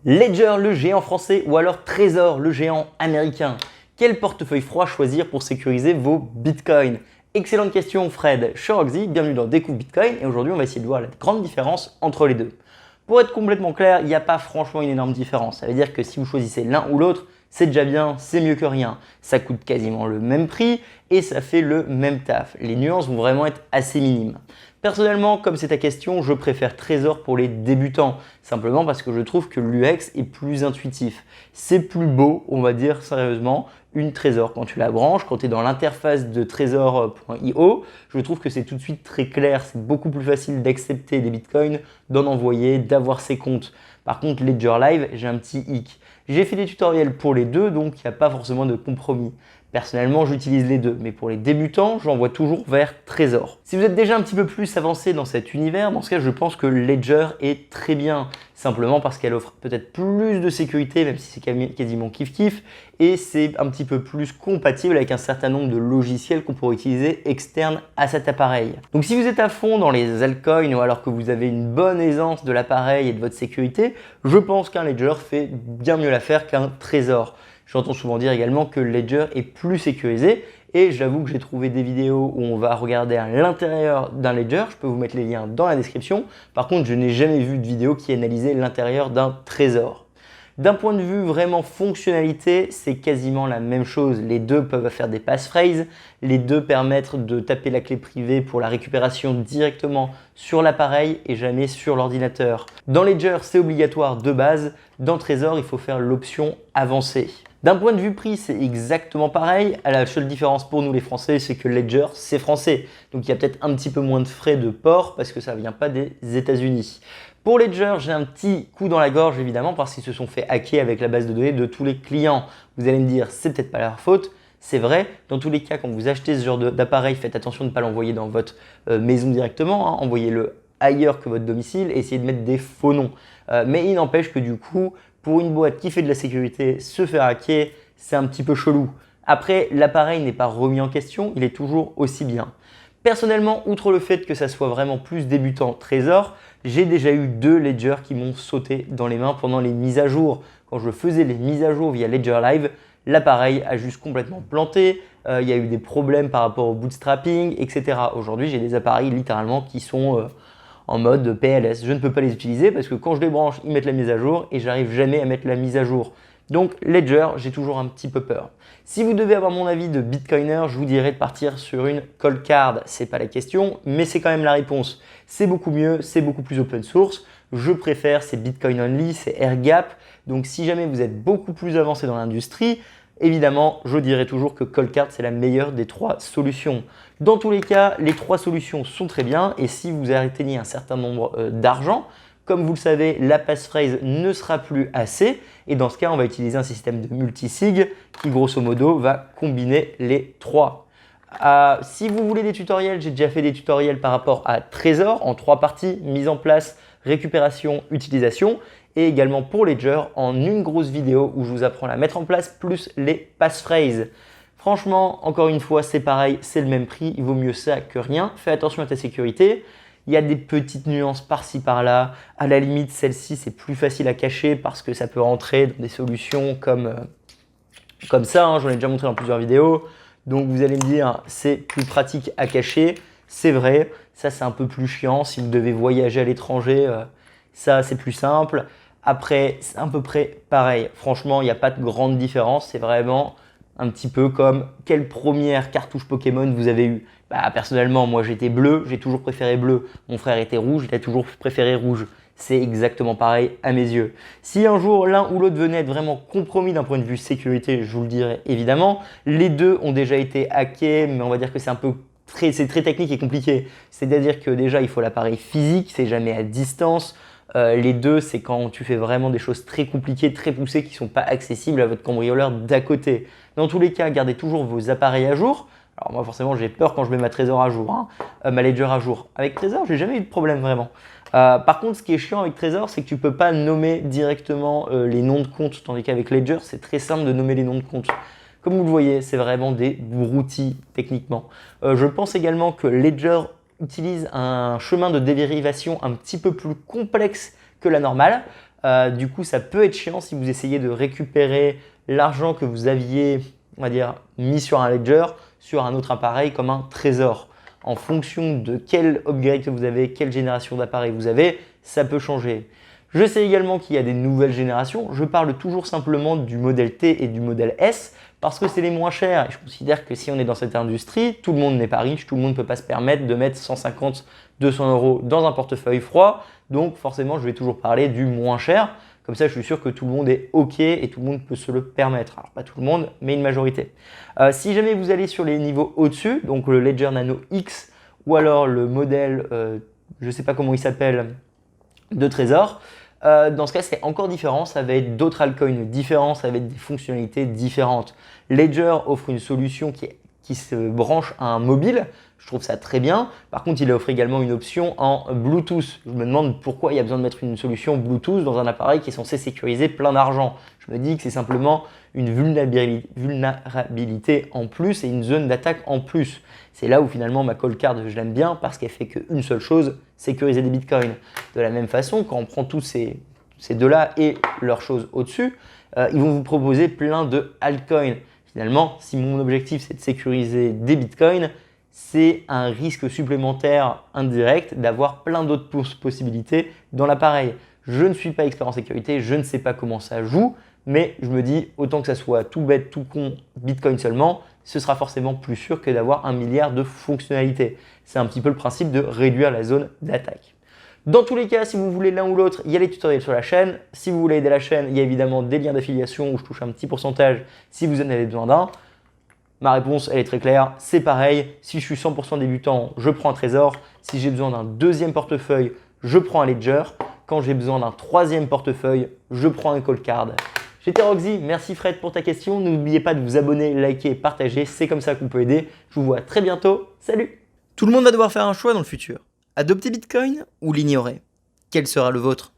Ledger, le géant français, ou alors Trésor, le géant américain. Quel portefeuille froid choisir pour sécuriser vos bitcoins? Excellente question Fred, je suis Roxy, bienvenue dans Découvre Bitcoin et aujourd'hui on va essayer de voir la grande différence entre les deux. Pour être complètement clair, il n'y a pas franchement une énorme différence. Ça veut dire que si vous choisissez l'un ou l'autre, c'est déjà bien, c'est mieux que rien. Ça coûte quasiment le même prix et ça fait le même taf. Les nuances vont vraiment être assez minimes. Personnellement, comme c'est ta question, je préfère Trésor pour les débutants, simplement parce que je trouve que l'UX est plus intuitif. C'est plus beau, on va dire sérieusement, une Trésor. Quand tu la branches, quand tu es dans l'interface de Trésor.io, je trouve que c'est tout de suite très clair, c'est beaucoup plus facile d'accepter des bitcoins, d'en envoyer, d'avoir ses comptes. Par contre, Ledger Live, j'ai un petit hic. J'ai fait des tutoriels pour les deux, donc il n'y a pas forcément de compromis. Personnellement, j'utilise les deux, mais pour les débutants, j'envoie toujours vers Trésor. Si vous êtes déjà un petit peu plus avancé dans cet univers, dans ce cas, je pense que Ledger est très bien, simplement parce qu'elle offre peut-être plus de sécurité, même si c'est quasiment kiff-kiff, et c'est un petit peu plus compatible avec un certain nombre de logiciels qu'on pourrait utiliser externes à cet appareil. Donc si vous êtes à fond dans les altcoins ou alors que vous avez une bonne aisance de l'appareil et de votre sécurité, je pense qu'un Ledger fait bien mieux l'affaire qu'un Trésor. J'entends souvent dire également que Ledger est plus sécurisé et j'avoue que j'ai trouvé des vidéos où on va regarder à l'intérieur d'un Ledger. Je peux vous mettre les liens dans la description. Par contre, je n'ai jamais vu de vidéo qui analysait l'intérieur d'un Trésor. D'un point de vue vraiment fonctionnalité, c'est quasiment la même chose. Les deux peuvent faire des passphrases, les deux permettent de taper la clé privée pour la récupération directement sur l'appareil et jamais sur l'ordinateur. Dans Ledger, c'est obligatoire de base. Dans Trésor, il faut faire l'option avancée. D'un point de vue prix, c'est exactement pareil. La seule différence pour nous les Français, c'est que Ledger, c'est français. Donc il y a peut-être un petit peu moins de frais de port parce que ça ne vient pas des États-Unis. Pour Ledger, j'ai un petit coup dans la gorge évidemment parce qu'ils se sont fait hacker avec la base de données de tous les clients. Vous allez me dire, c'est peut-être pas leur faute. C'est vrai, dans tous les cas, quand vous achetez ce genre d'appareil, faites attention de ne pas l'envoyer dans votre maison directement. Envoyez-le ailleurs que votre domicile et essayez de mettre des faux noms. Mais il n'empêche que du coup, pour une boîte qui fait de la sécurité, se faire hacker, c'est un petit peu chelou. Après, l'appareil n'est pas remis en question, il est toujours aussi bien. Personnellement, outre le fait que ça soit vraiment plus débutant Trésor, j'ai déjà eu deux Ledger qui m'ont sauté dans les mains pendant les mises à jour. Quand je faisais les mises à jour via Ledger Live, l'appareil a juste complètement planté, il y a eu des problèmes par rapport au bootstrapping, etc. Aujourd'hui, j'ai des appareils littéralement qui sont en mode PLS. Je ne peux pas les utiliser parce que quand je les branche, ils mettent la mise à jour et j'arrive jamais à mettre la mise à jour. Donc Ledger, j'ai toujours un petit peu peur. Si vous devez avoir mon avis de Bitcoiner, je vous dirais de partir sur une cold card. C'est pas la question, mais c'est quand même la réponse. C'est beaucoup mieux, c'est beaucoup plus open source. Je préfère, c'est Bitcoin Only, c'est Airgap. Donc si jamais vous êtes beaucoup plus avancé dans l'industrie, évidemment, je dirais toujours que Coldcard, c'est la meilleure des trois solutions. Dans tous les cas, les trois solutions sont très bien et si vous atteignez un certain nombre d'argent, comme vous le savez, la passphrase ne sera plus assez et dans ce cas, on va utiliser un système de multisig qui grosso modo va combiner les trois. Si vous voulez des tutoriels, j'ai déjà fait des tutoriels par rapport à Trésor en trois parties, mise en place, récupération, utilisation et également pour Ledger en une grosse vidéo où je vous apprends à la mettre en place plus les passphrases. Franchement, encore une fois, c'est pareil, c'est le même prix, il vaut mieux ça que rien. Fais attention à ta sécurité. Il y a des petites nuances par-ci par-là. À la limite, celle-ci, c'est plus facile à cacher parce que ça peut rentrer dans des solutions comme ça. J'en ai déjà montré dans plusieurs vidéos. Donc, vous allez me dire, c'est plus pratique à cacher. C'est vrai, ça, c'est un peu plus chiant. Si vous devez voyager à l'étranger, ça, c'est plus simple. Après, c'est à peu près pareil. Franchement, il n'y a pas de grande différence. C'est vraiment un petit peu comme quelle première cartouche Pokémon vous avez eue. Personnellement, moi j'étais bleu, j'ai toujours préféré bleu. Mon frère était rouge, il a toujours préféré rouge. C'est exactement pareil à mes yeux. Si un jour l'un ou l'autre venait être vraiment compromis d'un point de vue sécurité, je vous le dirais évidemment. Les deux ont déjà été hackés, mais on va dire que c'est très technique et compliqué. C'est-à-dire que déjà il faut l'appareil physique, c'est jamais à distance. Les deux, c'est quand tu fais vraiment des choses très compliquées, très poussées qui ne sont pas accessibles à votre cambrioleur d'à côté. Dans tous les cas, gardez toujours vos appareils à jour. Alors moi forcément j'ai peur quand je mets ma Trésor à jour, ma Ledger à jour. Avec Trésor, j'ai jamais eu de problème vraiment. Par contre, ce qui est chiant avec Trésor, c'est que tu ne peux pas nommer directement les noms de compte, tandis qu'avec Ledger, c'est très simple de nommer les noms de compte. Comme vous le voyez, c'est vraiment des broutilles techniquement. Je pense également que Ledger utilise un chemin de dérivation un petit peu plus complexe que la normale. Du coup, ça peut être chiant si vous essayez de récupérer l'argent que vous aviez, on va dire, mis sur un ledger, sur un autre appareil comme un trésor. En fonction de quel upgrade que vous avez, quelle génération d'appareil vous avez, ça peut changer. Je sais également qu'il y a des nouvelles générations. Je parle toujours simplement du modèle T et du modèle S parce que c'est les moins chers. Et je considère que si on est dans cette industrie, tout le monde n'est pas riche, tout le monde ne peut pas se permettre de mettre 150, 200 euros dans un portefeuille froid. Donc forcément, je vais toujours parler du moins cher. Comme ça, je suis sûr que tout le monde est OK et tout le monde peut se le permettre. Alors, pas tout le monde, mais une majorité. Si jamais vous allez sur les niveaux au-dessus, donc le Ledger Nano X ou alors le modèle, je ne sais pas comment il s'appelle, de Trésor, dans ce cas, c'est encore différent. Ça va être d'autres altcoins différents, ça va être des fonctionnalités différentes. Ledger offre une solution qui se branche à un mobile. Je trouve ça très bien. Par contre, il offre également une option en Bluetooth. Je me demande pourquoi il y a besoin de mettre une solution Bluetooth dans un appareil qui est censé sécuriser plein d'argent. Je me dis que c'est simplement une vulnérabilité en plus et une zone d'attaque en plus. C'est là où finalement ma call card, je l'aime bien parce qu'elle fait qu'une seule chose, sécuriser des bitcoins. De la même façon, quand on prend tous ces deux-là et leurs choses au-dessus, ils vont vous proposer plein de altcoins. Finalement, si mon objectif c'est de sécuriser des bitcoins, c'est un risque supplémentaire indirect d'avoir plein d'autres possibilités dans l'appareil. Je ne suis pas expert en sécurité, je ne sais pas comment ça joue, mais je me dis autant que ça soit tout bête, tout con, Bitcoin seulement, ce sera forcément plus sûr que d'avoir 1 milliard de fonctionnalités. C'est un petit peu le principe de réduire la zone d'attaque. Dans tous les cas, si vous voulez l'un ou l'autre, il y a les tutoriels sur la chaîne. Si vous voulez aider la chaîne, il y a évidemment des liens d'affiliation où je touche un petit pourcentage si vous en avez besoin d'un. Ma réponse, elle est très claire, c'est pareil. Si je suis 100% débutant, je prends un trésor. Si j'ai besoin d'un deuxième portefeuille, je prends un ledger. Quand j'ai besoin d'un troisième portefeuille, je prends un call card. J'étais Roxy, merci Fred pour ta question. N'oubliez pas de vous abonner, liker, partager, c'est comme ça qu'on peut aider. Je vous vois très bientôt, salut! Tout le monde va devoir faire un choix dans le futur. Adopter Bitcoin ou l'ignorer? Quel sera le vôtre?